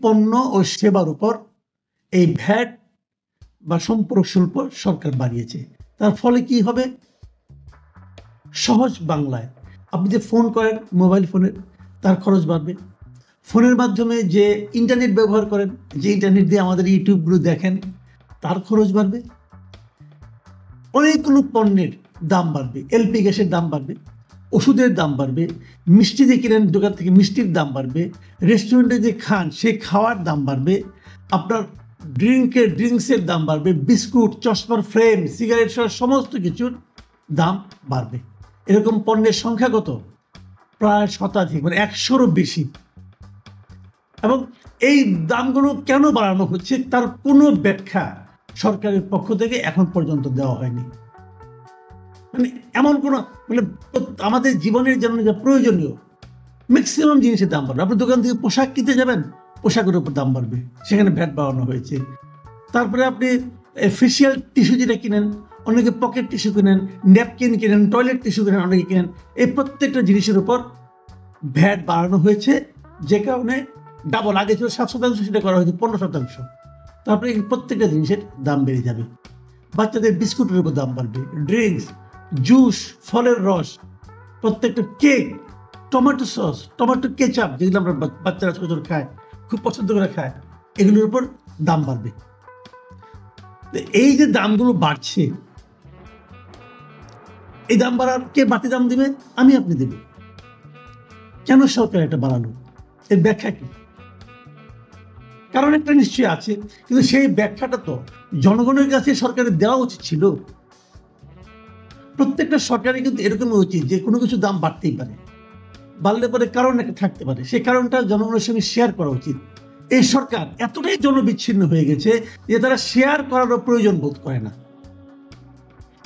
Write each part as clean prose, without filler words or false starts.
পণ্য ও সেবার উপর এই ভ্যাট বা সম্পর্ক শুল্ক সরকার বাড়িয়েছে। তার ফলে কি হবে? সহজ বাংলায় আপনি যে ফোন করেন, মোবাইল ফোনের, তার খরচ বাড়বে। ফোনের মাধ্যমে যে ইন্টারনেট ব্যবহার করেন, যে ইন্টারনেট দিয়ে আমাদের ইউটিউবগুলো দেখেন, তার খরচ বাড়বে। অনেকগুলো পণ্যের দাম বাড়বে, এলপি গ্যাসের দাম বাড়বে, ওষুধের দাম বাড়বে, মিষ্টি যে কিনেন দোকান থেকে মিষ্টির দাম বাড়বে, রেস্টুরেন্টে যে খান সে খাওয়ার দাম বাড়বে, আপনার ড্রিঙ্কসের দাম বাড়বে, বিস্কুট, চশমার ফ্রেম, সিগারেট সহ সমস্ত কিছুর দাম বাড়বে। এরকম পণ্যের সংখ্যা কত? প্রায় শতাধিক, মানে 100-রও বেশি। এবং এই দামগুলো কেন বাড়ানো হচ্ছে তার কোনো ব্যাখ্যা সরকারের পক্ষ থেকে এখন পর্যন্ত দেওয়া হয়নি। মানে এমন কোনো, মানে আমাদের জীবনের জন্য যা প্রয়োজনীয় ম্যাক্সিমাম জিনিসের দাম বাড়বে। আপনি দোকান থেকে পোশাক কিনতে যাবেন, পোশাকের উপর দাম বাড়বে, সেখানে ভ্যাট বাড়ানো হয়েছে। তারপরে আপনি ফেসিয়াল টিস্যু যেটা কিনেন, অনেকে পকেট টিস্যু কিনেন, ন্যাপকিন কিনেন, টয়লেট টিস্যু কিনেন, অনেকে কিনেন, এই প্রত্যেকটা জিনিসের উপর ভ্যাট বাড়ানো হয়েছে, যে কারণে ডাবল, আগে ছিল 7%, সেটা করা হয়েছে 15%। তারপরে প্রত্যেকটা জিনিসের দাম বেড়ে যাবে। বাচ্চাদের বিস্কুটের উপর দাম বাড়বে, ড্রিঙ্কস, জুস, ফলের রস, প্রত্যেকটা cake, tomato sauce, tomato ketchup, যেগুলো আমরা বাচ্চারা ছোটো ছোটো খায়, খুব পছন্দ করে খায়, এগুলোর উপর দাম বাড়বে। এই যে দামগুলো বাড়ছে, এই দাম বাড়ার কে বাড়তি দাম দেবে? আমি আপনি দেব। কেন সরকার এটা বাড়ালো? এর ব্যাখ্যা কি? কারণ একটা নিশ্চয়ই আছে, কিন্তু সেই ব্যাখ্যাটা তো জনগণের কাছে সরকারের দেওয়া উচিত ছিল। প্রত্যেকটা সরকারের কিন্তু এরকমই উচিত যে কোনো কিছু দাম বাড়তেই পারে, বাড়লে পরে কারণ একটা থাকতে পারে, সেই কারণটা জনগণের সঙ্গে শেয়ার করা উচিত। এই সরকার এতটাই জনবিচ্ছিন্ন হয়ে গেছে যে তারা শেয়ার করারও প্রয়োজন বোধ করে না।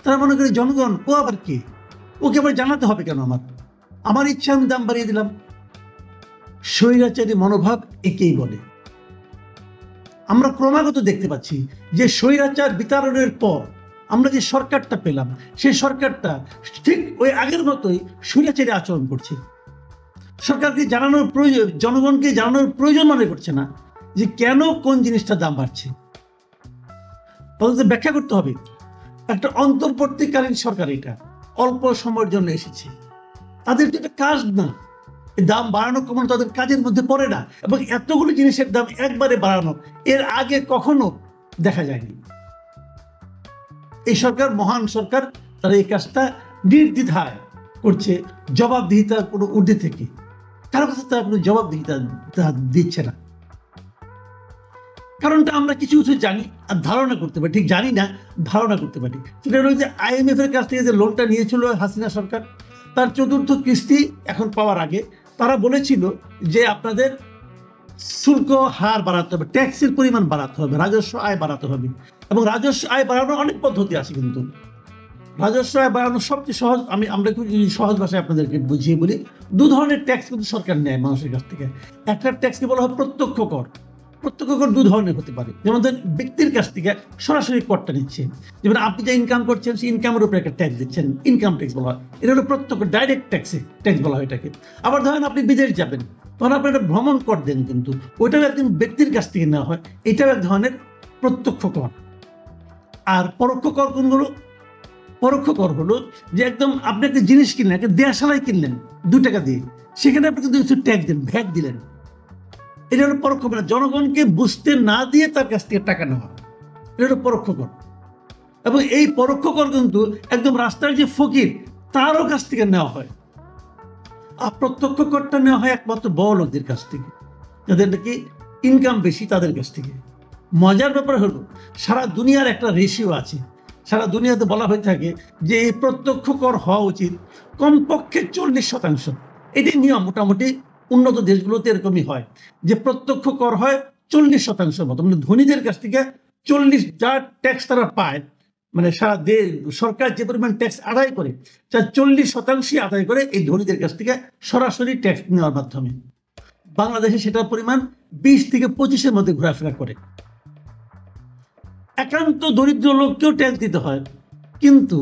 তারা মনে করে জনগণ ও আবার কি, ওকে আবার জানাতে হবে কেন? আমার ইচ্ছা আমি দাম বাড়িয়ে দিলাম। স্বৈরাচারী মনোভাব একেই বলে। আমরা ক্রমাগত দেখতে পাচ্ছি যে স্বৈরাচার বিতাড়নের পর আমরা যে সরকারটা পেলাম, সেই সরকারটা ঠিক ওই আগের মতোই স্বৈরাচারী আচরণ করছে। সরকারকে জানানোর প্রয়োজন, জনগণকে জানানোর প্রয়োজন মনে করছে না যে কেন কোন জিনিসটার দাম বাড়ছে। তাদের ব্যাখ্যা করতে হবে। একটা অন্তর্বর্তীকালীন সরকার, এটা অল্প সময়ের জন্য এসেছে, তাদের তো এটা কাজ না। দাম বাড়ানো কমানো তাদের কাজের মধ্যে পড়ে না, এবং এতগুলো জিনিসের দাম একবারে বাড়ানো এর আগে কখনো দেখা যায়নি। এই সরকার মহান সরকার, তারা এই কাজটা নির্দ্বিধায় করছে, জবাবদিহিতার কোনো ঊর্ধ্বে থেকে। কারো কাছে তারা কোনো জবাবদিহিতা দিচ্ছে না। কারণটা আমরা কিছু কিছু জানি আর ধারণা করতে পারি, ঠিক জানি না, ধারণা করতে পারি। সেটা হলো যে IMF এর কাছ থেকে যে লোনটা নিয়েছিল হাসিনা সরকার, তার 4র্থ কিস্তি এখন পাওয়ার আগে তারা বলেছিল যে আপনাদের শুল্ক হার বাড়াতে হবে, ট্যাক্সের পরিমাণ বাড়াতে হবে, রাজস্ব আয় বাড়াতে হবে। এবং রাজস্ব আয় বাড়ানোর অনেক পদ্ধতি আছে, কিন্তু রাজস্ব আয় বাড়ানোর সবচেয়ে সহজ, আমরা খুব সহজ ভাষায় আপনাদেরকে বুঝিয়ে বলি। 2 ধরনের ট্যাক্স কিন্তু সরকার নেয় মানুষের কাছ থেকে। একটা ট্যাক্সকে বলা হয় প্রত্যক্ষ কর। প্রত্যক্ষ কর 2 ধরনের হতে পারে। যেমন ব্যক্তির কাছ থেকে সরাসরি করটা নিচ্ছে, যেমন আপনি যে ইনকাম করছেন সেই ইনকামের উপরে একটা ট্যাক্স দিচ্ছেন, ইনকাম ট্যাক্স বলা হয়। এটা হলো প্রত্যক্ষ, ডাইরেক্ট ট্যাক্স বলা হয় এটাকে। আবার ধরেন আপনি বিদেশ যাবেন, তখন আপনি একটা ভ্রমণ কর দেন, কিন্তু ওইটাও একজন ব্যক্তির কাছ থেকে নেওয়া হয়, এটাও এক ধরনের প্রত্যক্ষ কর। আর পরোক্ষ কর কোনগুলো? পরোক্ষ কর হলো যে একদম আপনি একটা জিনিস কিনলেন, একটা দেশালাই কিনলেন 2 টাকা দিয়ে, সেখানে আপনি কিন্তু কিছু ট্যাক্স দেন, ভ্যাট দিলেন। এটা হলো পরোক্ষ কর, জনগণকে বুঝতে না দিয়ে তার কাছ থেকে টাকা নেওয়া, এটা হলো পরোক্ষ কর। এবং এই পরোক্ষ কর কিন্তু একদম রাস্তার যে ফকির তারও কাছ থেকে নেওয়া হয়। আর প্রত্যক্ষ করটা নেওয়া হয় একমাত্র বড় লোকদের কাছ থেকে, যাদের নাকি ইনকাম বেশি, তাদের কাছ থেকে। মজার ব্যাপার হলো সারা দুনিয়ার একটা রেশিও আছে। সারা দুনিয়াতে বলা হয়ে থাকে যে এই প্রত্যক্ষ কর হওয়া উচিত কমপক্ষে 40%। এটি নিয়ম, মোটামুটি উন্নত দেশগুলোতে এরকমই হয় যে প্রত্যক্ষ কর হয় 40% মতো, মানে ধনীদের কাছ থেকে 40, যা ট্যাক্স তারা পায়, মানে সারা সরকার যে পরিমাণ ট্যাক্স আদায় করে তার 40% আদায় করে এই ধনীদের কাছ থেকে সরাসরি ট্যাক্স নেওয়ার মাধ্যমে। বাংলাদেশে সেটার পরিমাণ 20 থেকে 25-এর মধ্যে ঘোরাফেরা করে। একান্ত দরিদ্র লোককেও ট্যাক্স দিতে হয়, কিন্তু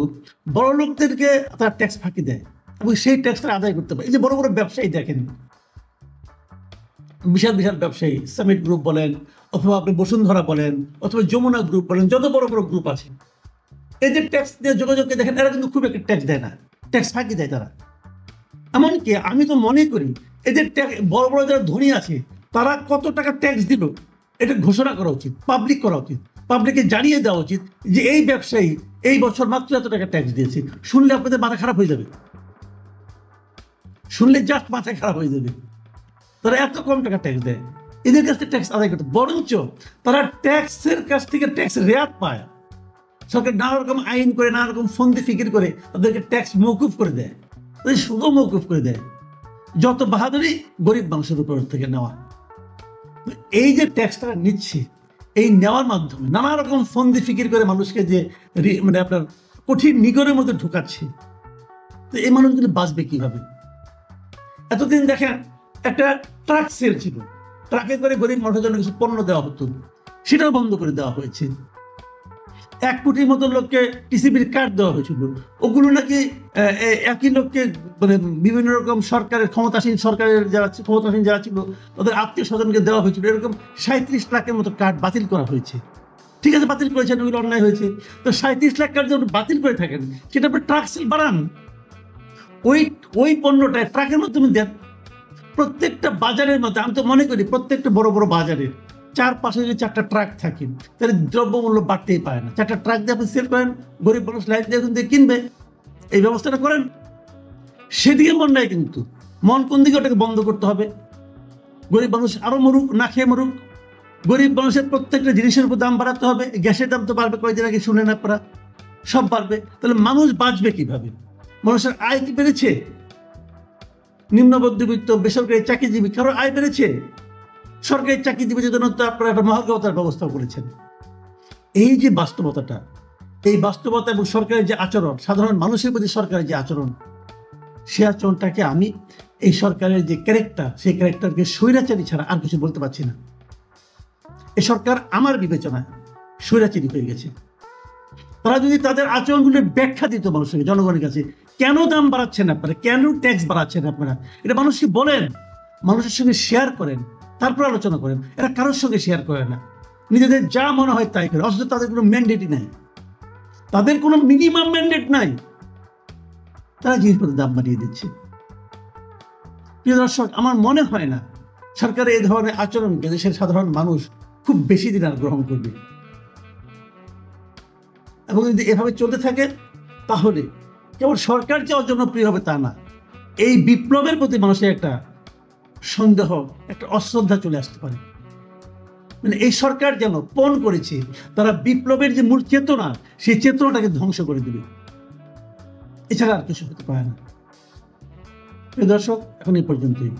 বড় লোকদেরকে তারা ট্যাক্স ফাঁকি দেয় এবং সেই ট্যাক্সটা আদায় করতে পারে। এই যে বড় বড় ব্যবসায়ী দেখেন, বিশাল বিশাল ব্যবসায়ী, সামিট গ্রুপ বলেন, অথবা আপনি বসুন্ধরা বলেন, অথবা যমুনা গ্রুপ বলেন, যত বড় বড় গ্রুপ আছে, এই যে ট্যাক্স দিয়ে যোগাযোগকে দেখেন, এরা কিন্তু খুব একটা ট্যাক্স দেয় না, ট্যাক্স ফাঁকি দেয় তারা। এমনকি আমি তো মনে করি এদের বড় বড় যারা ধনী আছে তারা কত টাকা ট্যাক্স দিল এটা ঘোষণা করা উচিত, পাবলিক করা উচিত, পাবলিককে জানিয়ে দেওয়া উচিত যে এই ব্যবসায়ী এই বছর মাত্র এত টাকা ট্যাক্স দিয়েছে। শুনলে আপনাদের মাথা খারাপ হয়ে যাবে, শুনলে জাস্ট মাথা খারাপ হয়ে যাবে। তারা এত কম টাকা ট্যাক্স দেয়, এদের কাছ থেকে ট্যাক্স আদায় করতে, বরঞ্চ তারা ট্যাক্সের কাছ থেকে ট্যাক্স রেয়াত পায়। সরকার নানা রকম আইন করে, নানা রকম ফন্দি ফিকির করে তাদেরকে ট্যাক্স মৌকুফ করে দেয়, তাদের শুধু মৌকুফ করে দেয়। যত বাহাদুরি গরিব মানুষের উপর থেকে নেওয়া। এই যে ট্যাক্স তারা নিচ্ছে, এই নেওয়ার মাধ্যমে নানা রকম ফন্দি ফিকির করে মানুষকে যে মানে আপনার কঠিন নিগড়ের মধ্যে ঢুকাচ্ছে, তো এই মানুষগুলো বাঁচবে কিভাবে? এতদিন দেখেন একটা ট্রাক সেল ছিল, ট্রাকে করে গরিব মানুষের জন্য কিছু পণ্য দেওয়া হতো, সেটাও বন্ধ করে দেওয়া হয়েছে। 1 কোটির মতো লোককে টিসিবির কার্ড দেওয়া হয়েছিল, ওগুলো নাকি একই লোককে মানে বিভিন্ন রকম সরকারের সরকারের যারা ছিল তাদের আত্মীয় স্বজনকে দেওয়া হয়েছিল। এরকম 37 লাখের মতো কার্ড বাতিল করা হয়েছে। ঠিক আছে, বাতিল করেছেন, ওগুলো অন্যায় হয়েছে। তো 37 লাখ কার্ড যখন বাতিল করে থাকেন, সেটা আপনি ট্রাক সেল বাড়ান, ওই পণ্যটা ট্রাকের মাধ্যমে দেন। প্রত্যেকটা বাজারের মধ্যে, আমি তো মনে করি প্রত্যেকটা বড় বড় বাজারে 4-5 যদি 4টা ট্রাক থাকে, তাহলে দ্রব্যমূল্য বাড়তেই পারে না। 4টা ট্রাক দিয়ে আপনি সেল করেন, গরিব মানুষ লাইন দিয়ে কিনবে, এই ব্যবস্থাটা করেন। সেদিকে মন নাই, কিন্তু মন কোন দিকে? ওটাকে বন্ধ করতে হবে। গরিব মানুষ আরো মরুক, না খেয়ে মরুক। গরিব মানুষের প্রত্যেকটা জিনিসের উপর দাম বাড়াতে হবে। গ্যাসের দাম তো বাড়বে, কয়েকদিন আগে শুনেন আপনারা, সব বাড়বে। তাহলে মানুষ বাঁচবে কিভাবে? মানুষের আয় কি বেড়েছে? নিম্ন মধ্যবিত্ত, বেসরকারি চাকরিজীবী কারো আয় বেড়েছে? সরকারি চাকরিজীবীদের জন্য তো আপনারা একটা মহার্ঘভাতার ব্যবস্থা করেছেন। এই যে বাস্তবতাটা, এই বাস্তবতা এবং সরকারের যে আচরণ, সাধারণ মানুষের প্রতি সরকারের যে আচরণ, সে আচরণটাকে আমি এই সরকারের যে ক্যারেক্টার, সেই ক্যারেক্টারকে স্বৈরাচারী ছাড়া আর কিছু বলতে পারছি না। এই সরকার আমার বিবেচনায় স্বৈরাচারী হয়ে গেছে। তারা যদি তাদের আচরণগুলোর ব্যাখ্যা দিত মানুষের, জনগণের কাছে, কেন দাম বাড়াচ্ছেন আপনারা, কেন ট্যাক্স বাড়াচ্ছেন আপনারা, এটা মানুষকে বলেন, মানুষের সঙ্গে শেয়ার করেন, তারপর আলোচনা করেন। এরা কারোর সঙ্গে শেয়ার করে না, নিজেদের যা মনে হয় তাই করে, অথচ তাদের কোনো ম্যান্ডেটই নাই, তাদের কোনো মিনিমাম ম্যান্ডেট নাই। তারা জিনিসপত্রের দাম বাড়িয়ে দিচ্ছে। প্রিয় দর্শক, আমার মনে হয় না সরকারের এই ধরনের আচরণকে দেশের সাধারণ মানুষ খুব বেশি দিন আর গ্রহণ করবে। এবং যদি এভাবে চলতে থাকে, তাহলে কেবল সরকার যে অজনপ্রিয় হবে তা না, এই বিপ্লবের প্রতি মানুষের একটা সন্দেহ, একটা অশ্রদ্ধা চলে আসতে পারে। মানে এই সরকার যেন পণ করেছে, তারা বিপ্লবের যে মূল চেতনা, সেই চেতনাটাকে ধ্বংস করে দেবে, এছাড়া আর কিছু হতে পারে না। প্রিয় দর্শক, এখন এই পর্যন্তই।